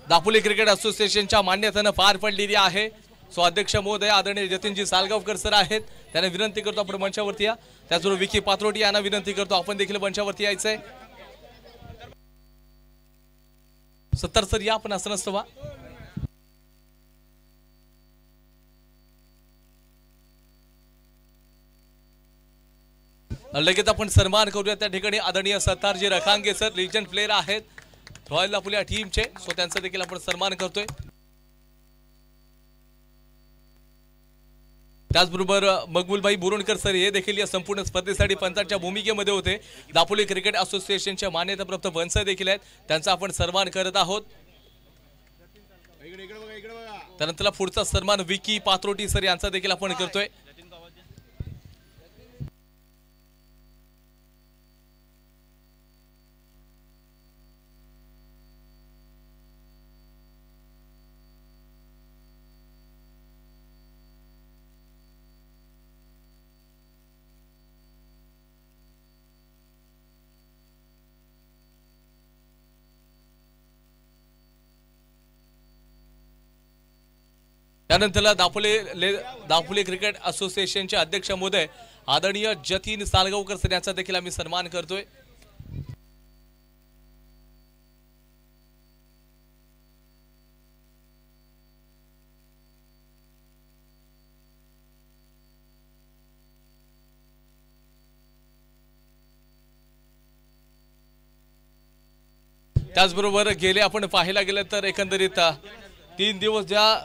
Dapoli cricket असोसिएशनच्या मान्यतेनं पार पडलेली आहे। सो अध्यक्ष महोदय आदरणीय जतीनजी सालगावकर सर आहेत, त्यांना विनंती करतो आपण मंचावरती या। त्याचबरोबर विकी पात्रोटी यांना विनंती करतो आपण देखील मंचावरती यायचंय। 70 सर या आपण असं नसतं वा। लगेच आपण सन्मान करूया त्या ठिकाणी आदरणीय सत्तारजी रखांगे सर लिजंड प्लेयर आहेत रॉयल दापोली टीमचे। सो त्यांचा देखील आपण सन्मान करतोय। त्याचबरोबर मकबूलभाई बोरणकर सर हे देखील या संपूर्ण स्पर्धेसाठी पंचांच्या भूमिकेमध्ये होते। दापोली क्रिकेट असोसिएशनच्या मान्यताप्राप्त वंश देखील आहेत, त्यांचा आपण सन्मान करत आहोत। त्यानंतर पुढचा सन्मान विकी पात्रोटी सर यांचा देखील आपण करतोय। त्यानंतर दापोली क्रिकेट असोसिएशनचे अध्यक्ष महोदय आदरणीय जतीन सालगावकर सर यांचा देखील आम्ही सन्मान करतोय। त्याचबरोबर गेले आपण पाहायला गेलं तर एकंदरीत 3 दिवस ज्या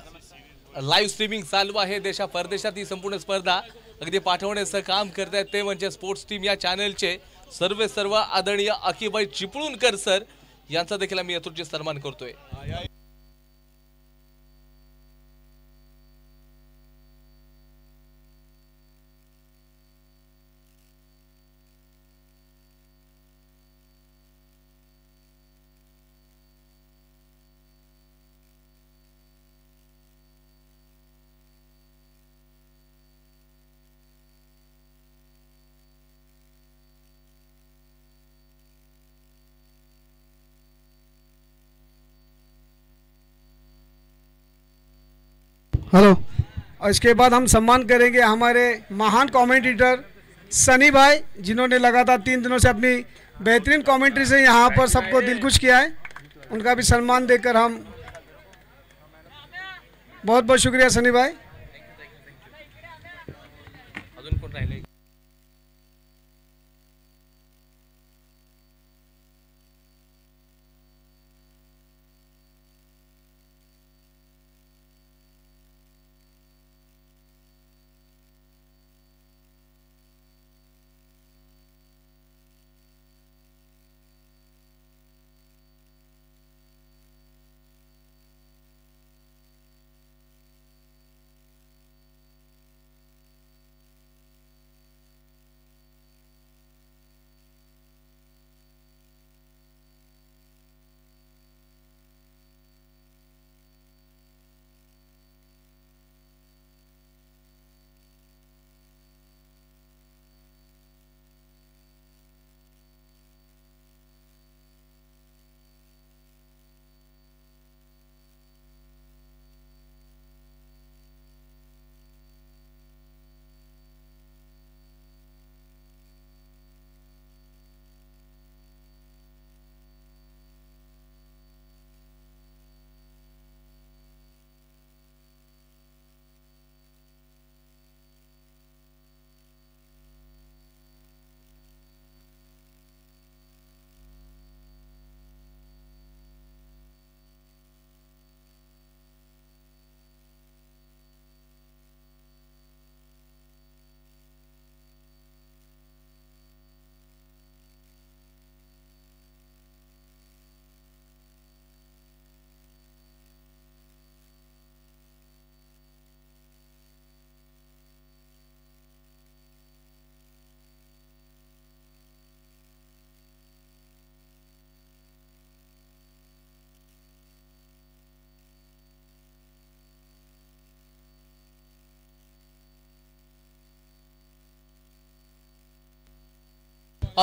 लाईव्ह स्ट्रीमिंग चालू आहे देशा परदेशात ही संपूर्ण स्पर्धा अगदी पाठवण्याचं काम करत आहेत ते म्हणजे स्पोर्ट्स टीम या चॅनलचे सर्व आदरणीय अकिबाई चिपळूणकर सर यांचा देखील आम्ही यथोचित सन्मान करतोय। हेलो। और इसके बाद हम सम्मान करेंगे हमारे महान कमेंटेटर सनी भाई, जिन्होंने लगातार 3 दिनों से अपनी बेहतरीन कमेंट्री से यहाँ पर सबको दिलखुश किया है। उनका भी सम्मान देकर हम बहुत बहुत शुक्रिया सनी भाई।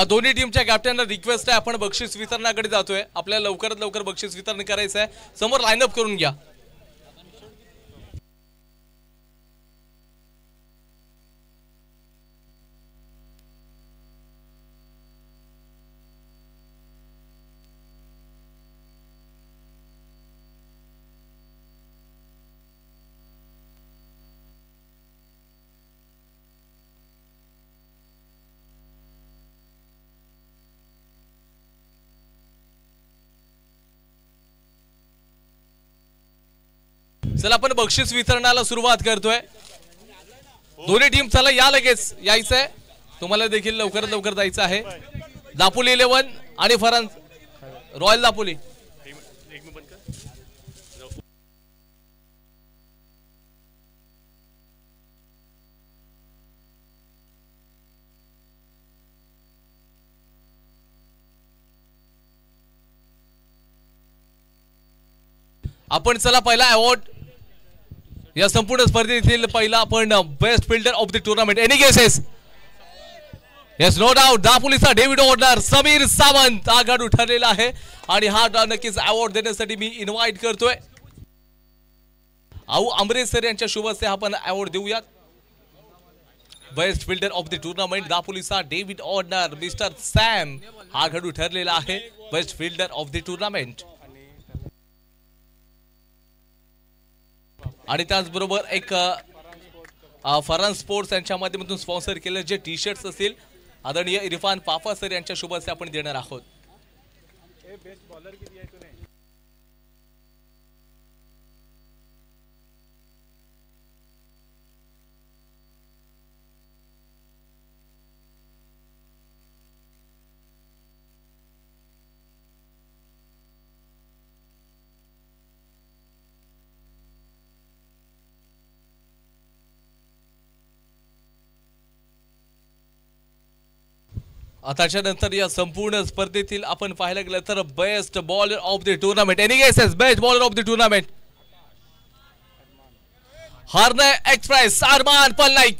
दोन्ही टीमच्या कॅप्टनला रिक्वेस्ट आहे, आपण बक्षीस वितरणाकडे जातोय. आपल्याला लवकरात लवकर बक्षीस वितरण करायचं आहे. समोर लाईनअप करून घ्या. चला आपण बक्षीस वितरणाला सुरुवात करतोय. दोन्ही टीम चला या, लगेच यायचंय. तुम्हाला देखील लवकरात लवकर जायचं आहे. दापोली 11 आणि रॉयल दापोली. आपण चला पहिला अवॉर्ड या संपूर्ण स्पर्धेतील पहिला आपण best fielder of the tournament. Any guesses? Yes, no doubt. दापोलीचा डेव्हिड वॉर्नर, समीर सावंत आघाडू ठरलेला आहे आणि हा नक्कीच अवॉर्ड देण्यासाठी मी इन्व्हाइट करतोय. आऊ अमरेश सर यांच्या शुभ हस्ते आपण अवॉर्ड देऊयात. Best fielder of the tournament दापोलीचा डेव्हिड वॉर्नर, मिस्टर सॅम आघाडू ठरलेला आहे best fielder of the tournament. आणि त्याचबरोबर एक फरहान स्पोर्ट्स यांच्या माध्यमातून स्पॉन्सर केलं जे टी शर्ट्स असतील आदरणीय इरफान पाफा सर यांच्या शुभ हस्ते आपण देणार आहोत. आताच्या नंतर या संपूर्ण स्पर्धेतील आपण पाहायला गेलं तर best bowler of the tournament. Any guesses? Best bowler of the tournament Harne express Armaan Palnaik.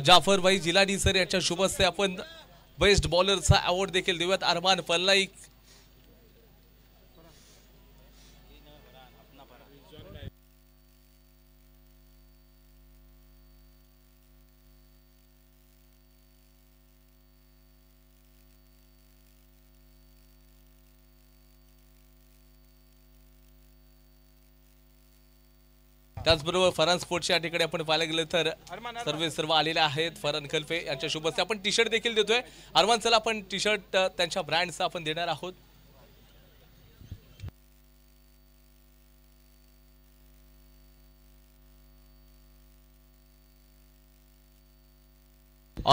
Jafar bhai Jilani sir यांच्या शुभ हस्ते आपण बेस्ट बॉलरचा अवॉर्ड देखील देऊयात. अरमान पलनाईक त्याचबरोबर फरहान स्पोर्ट्सच्या ठिकाणी आपण पाहायला गेलं तर सर्व आलेले आहेत. फरहान खलफे यांच्या शुभ हस्ते आपण टी शर्ट देखील देतोय. अरमान चला आपण टी शर्ट त्यांच्या ब्रँडचा आपण देणार आहोत.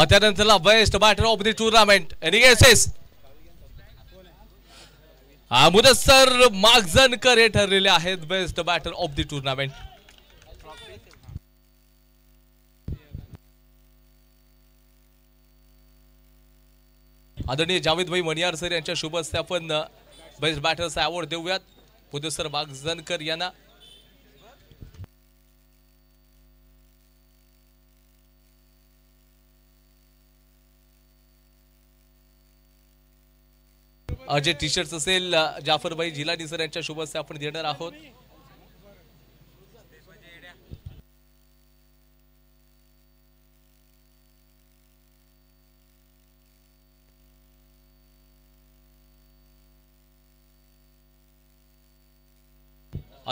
त्यानंतरला best batter of the tournament. Any guesses? Mudassar Magjankar हे ठरलेले आहेत best batter of the tournament. आदरणीय जावेद भाई मणियार सर यांच्या शुभ हस्ते आपण बेस्ट बॅटरचा अवॉर्ड देऊयात. मुदस्सर मागजनकर यांना. जे टी शर्ट्स असेल जाफरभाई जिलानी सर यांच्या शुभ हस्ते आपण देणार आहोत.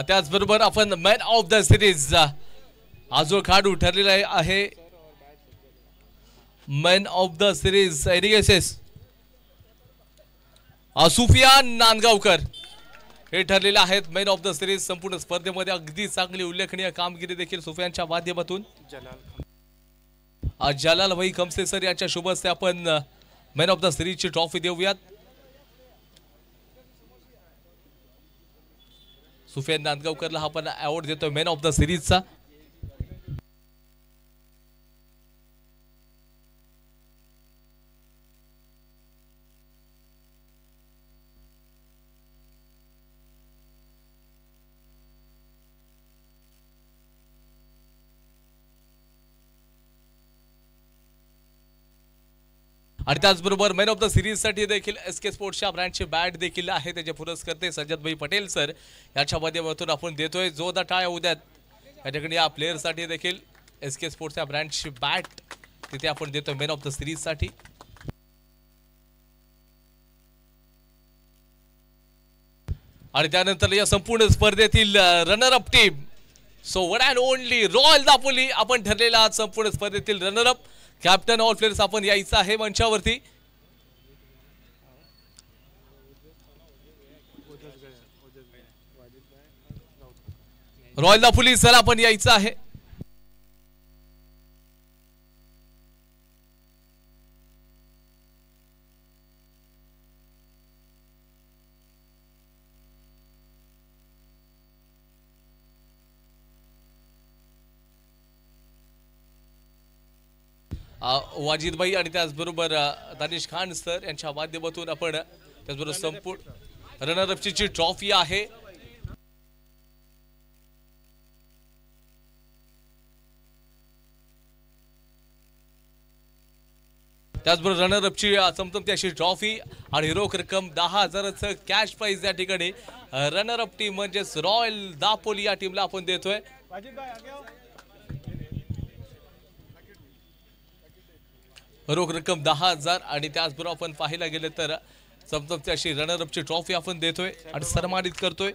त्याचबरोबर आपण मॅन ऑफ द सिरीज आजो खेळाडू ठरलेला आहे. Man of the series any guesses Sufiyan Nandgaonkar हे ठरलेले आहेत मॅन ऑफ द सिरीज. संपूर्ण स्पर्धेमध्ये अगदी चांगली उल्लेखनीय कामगिरी देखील सुफियानच्या माध्यमातून. जलाल भाई खमसे सर यांच्या शुभ हस्ते आपण मॅन ऑफ द सिरीजची ट्रॉफी देऊयात. सुफियान नांदगावकरला आपण अवॉर्ड देतोय मॅन ऑफ द सिरीजचा. आणि त्याचबरोबर मॅन ऑफ द सिरीज साठी देखील SK स्पोर्ट्सच्या ब्रँडचे बॅट देखील आहे. त्याचे पुरस्कर्ते सज्जदभाई पटेल सर याच्या माध्यमातून आपण देतोय जोरदार टाळ्या उद्यात. या ठिकाणी या प्लेयर साठी देखील SK स्पोर्ट्सच्या ब्रँडची बॅट तिथे आपण देतोय मॅन ऑफ द सिरीज साठी. आणि त्यानंतर या संपूर्ण स्पर्धेतील runner up team so one and only royal Dapoli आपण ठरलेला संपूर्ण स्पर्धेतील runner up. Captain all players आपण यायचं आहे मंचावरती. रॉयल दापोली सर आपण यायचं आहे. वाजिदभाई आणि त्याचबरोबर दानिश खान सर यांच्या माध्यमातून आपण त्याचबरोबर संपूर्ण रनरअपची जी ट्रॉफी आहे त्याचबरोबर रनरअपची चमचमती अशी ट्रॉफी आणि रोख रक्कम 10,000चं कॅश प्राइज या ठिकाणी रनरअप टीम म्हणजेच रॉयल दापोली या टीमला आपण देतोय. रोख रक्कम 10,000 आणि त्याचबरोबर आपण पाहायला गेले तर चमचमती अशी रनरअपची ट्रॉफी आपण देतोय आणि सन्मानित करतोय.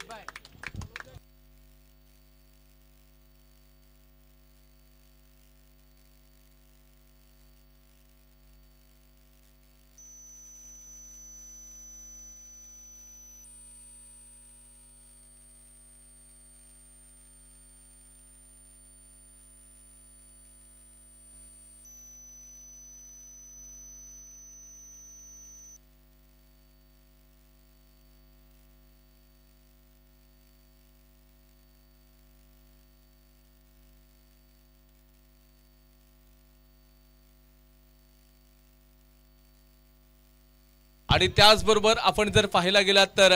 आणि त्याचबरोबर आपण जर पाहायला गेलात तर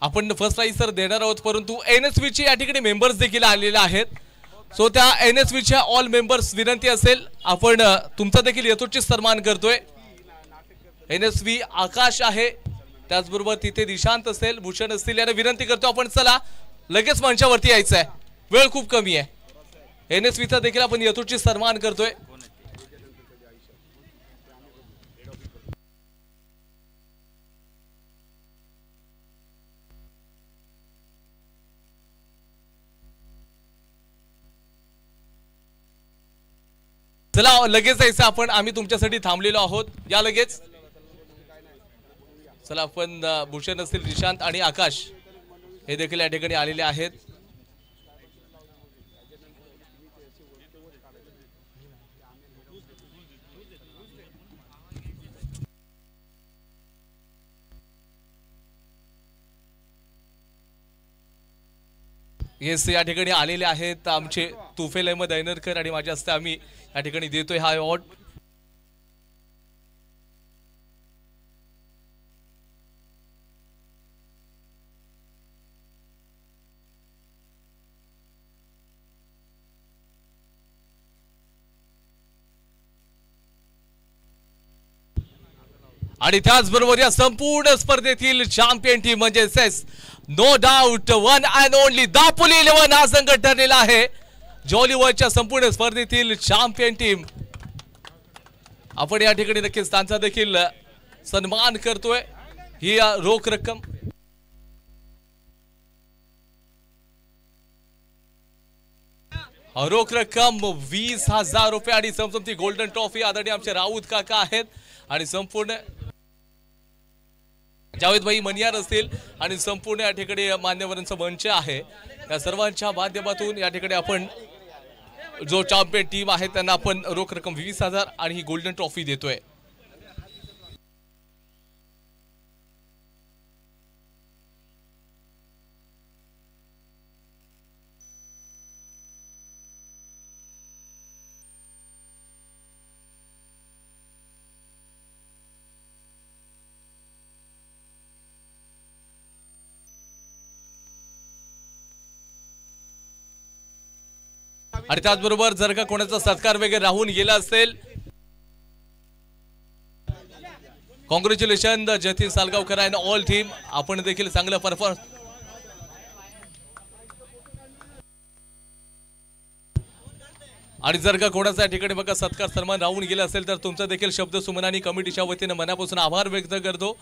आपण फर्स्ट प्राइज तर देणार आहोत परंतु NSV चे या ठिकाणी मेंबर्स देखील आलेले आहेत. सो त्या NSV च्या ऑल मेंबर्स विनंती असेल आपण तुमचा देखील यथोचित सन्मान करतोय. NSV आकाश आहे त्याचबरोबर तिथे दिशांत असेल भूषण असतील यांना विनंती करतो आपण चला लगेच मंचावरती यायचं आहे वेळ खूप कमी आहे. NSV चा देखील आपण यथोचित सन्मान करतोय. चला लगेच जायचं आपण आम्ही तुमच्यासाठी थांबलेलो आहोत या लगेच. चला आपण भूषण असतील निशांत आणि आकाश हे देखील या ठिकाणी आलेले आहेत. येस या ठिकाणी आलेले आहेत आमचे तुफेल अहमद ऐनरकर आणि माझ्या हस्ते आम्ही या ठिकाणी देतोय हा अवॉर्ड. आणि त्याचबरोबर या संपूर्ण स्पर्धेतील चॅम्पियन टीम म्हणजेच no doubt one and only Dapoli 11 हा संघ ठरलेला आहे. जॉलीवरच्या संपूर्ण स्पर्धेतील चॅम्पियन टीम आपण या ठिकाणी नक्कीच त्यांचा देखील सन्मान करतोय. ही रोख रक्कम रोख रक्कम 20,000 रुपये आणि चमचमती गोल्डन ट्रॉफी आदरणीय आमचे राऊत काका आहेत आणि संपूर्ण जावेदभाई मनियार असतील आणि संपूर्ण या ठिकाणी मान्यवरांचा मंच आहे. या सर्वांच्या माध्यमातून या ठिकाणी आपण जो चॅम्पियन टीम आहे त्यांना आपण रोख रक्कम 20,000 आणि ही गोल्डन ट्रॉफी देतोय. आणि त्याचबरोबर जर का कोणाचा सत्कार वगैरे राहून गेला असेल congratulation Jatin Salgaonkar and all team, आपण देखील चांगला परफॉर्मन्स. आणि जर का कोणाचा या ठिकाणी बघा सत्कार सन्मान राहून गेला असेल तर तुमचा देखील शब्द सुमनानी कमिटीच्या वतीने मनापासून आभार व्यक्त करतो.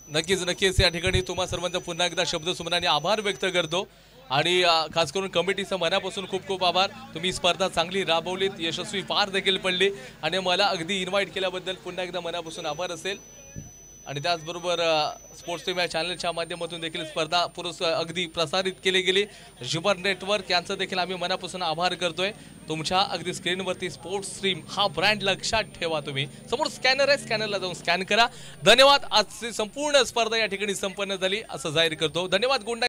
नक्कीच या ठिकाणी तुम्हा सर्वांचा पुन्हा एकदा शब्द सुमनानी आभार व्यक्त करतो. आणि खास करून कमिटीचं मनापासून खूप खूप आभार. तुम्ही स्पर्धा चांगली राबवलीत, यशस्वी पार देखील पडली आणि मला अगदी इन्व्हाइट केल्याबद्दल पुन्हा एकदा मनापासून आभार असेल. आणि त्याचबरोबर स्पोर्ट्स टीम या चॅनलच्या माध्यमातून देखील स्पर्धा अगदी प्रसारित केली गेली. जुबर नेटवर्क यांचं देखील आम्ही मनापासून आभार करतोय. तुमच्या अगदी स्क्रीनवरती स्पोर्ट्स स्ट्रीम हा ब्रँड लक्षात ठेवा. तुम्ही समोर स्कॅनर आहे, स्कॅनरला जाऊन स्कॅन करा. धन्यवाद. आजची संपूर्ण स्पर्धा या ठिकाणी संपन्न झाली असं जाहीर करतो. धन्यवाद. Good night.